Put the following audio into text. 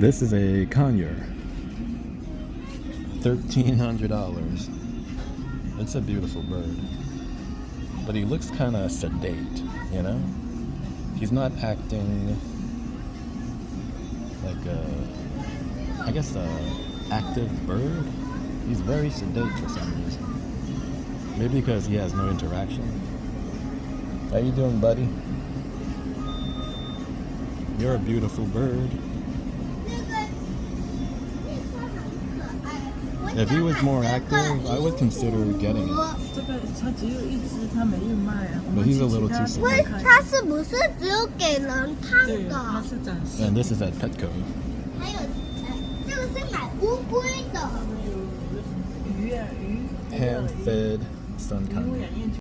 This is a conure. $1,300. It's a beautiful bird. But he looks kind of sedate, you know? He's not acting like a, I guess, a active bird. He's very sedate for some reason. Maybe because he has no interaction. How you doing, buddy? You're a beautiful bird. If he was more active, I would consider getting it. But he's a little too sedate. And this is at Petco. Hand-fed sun conure.